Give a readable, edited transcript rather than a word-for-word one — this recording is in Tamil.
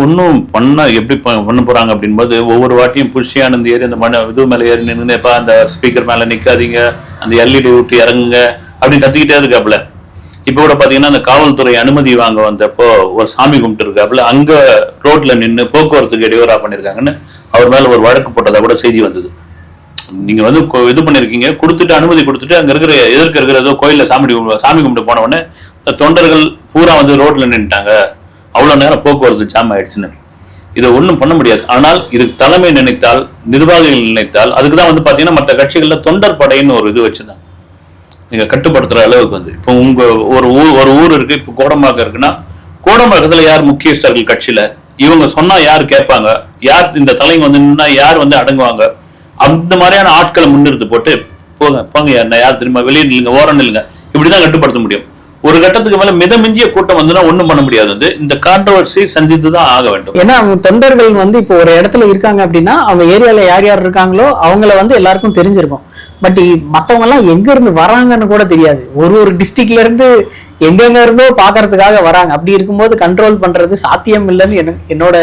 ஒன்றும் பண்ண எப்படி பண்ண போறாங்க அப்படின்போது ஒவ்வொரு வாட்டியும் புஷியானந்த் ஏறி அந்த இது மேலே ஏறி நின்றுப்பா அந்த ஸ்பீக்கர் மேல நிக்காதீங்க, அந்த எல்இடி விட்டு இறங்குங்க அப்படின்னு கத்திக்கிட்டே இருக்காப்புல. இப்ப கூட பாத்தீங்கன்னா அந்த காவல்துறை அனுமதி வாங்க வந்தப்போ ஒரு சாமி கும்பிட்டு இருக்காப்புல, அங்க ரோட்ல நின்று போக்குவரத்துக்கு இடையூறா பண்ணிருக்காங்கன்னு அவர் மேல ஒரு வழக்கு போட்டதா கூட செய்தி வந்தது. நீங்க வந்து இது பண்ணிருக்கீங்க, கொடுத்துட்டு அனுமதி கொடுத்துட்டு அங்க இருக்கிற எதிர்க்க இருக்கிற ஏதோ கோயில்ல சாமி கும்பிட்டு போன உடனே தொண்டர்கள் பூரா வந்து ரோட்ல நின்றுட்டாங்க, அவ்வளவு நேரம் போக்குவரத்து ஜாம் ஆயிடுச்சுன்னு. இதை ஒன்றும் பண்ண முடியாது. ஆனால் இதுக்கு தலைமை நினைத்தால், நிர்வாகிகள் நினைத்தால், அதுக்குதான் வந்து பாத்தீங்கன்னா மற்ற கட்சிகள்ல தொண்டர் படைன்னு ஒரு இது வச்சுதான் நீங்க கட்டுப்படுத்துற அளவுக்கு வந்து இப்போ உங்க ஒரு ஊர் இருக்கு, இப்போ கோடம்பாக்கம் இருக்குன்னா கோடம்பாக்கத்துல யார் முக்கியஸ்தர்கள் கட்சியில, இவங்க சொன்னா யார் கேட்பாங்க, யார் இந்த தலைங்க வந்து நின்னா யார் வந்து அடங்குவாங்க, அந்த மாதிரியான ஆட்களை முன்னிறுத்து போட்டு போங்க யார் தெரியுமா, வெளியே நில்லுங்க, ஓரம் நில்லுங்க, இப்படிதான் கட்டுப்படுத்த முடியும். ஒரு கட்டத்துக்கு மேல மிதமிஞ்சிய கூட்டம் வந்துன்னா ஒண்ணும் பண்ண முடியாது. வந்து இந்த கான்ட்ரோவர்சி சந்தித்து தான் ஆக வேண்டும். ஏன்னா அவங்க தொண்டர்கள் வந்து இப்போ ஒரு இடத்துல இருக்காங்க அப்படின்னா அவங்க ஏரியால யார் யார் இருக்காங்களோ அவங்கள வந்து எல்லாருக்கும் தெரிஞ்சிருக்கும். பட் மத்தவங்க எல்லாம் எங்க இருந்து வராங்கன்னு கூட தெரியாது. ஒரு டிஸ்ட்ரிக்ட்ல இருந்து எங்கெங்க இருந்தோ பாக்குறதுக்காக வராங்க. அப்படி இருக்கும்போது கண்ட்ரோல் பண்றது சாத்தியம் இல்லைன்னு என்னோட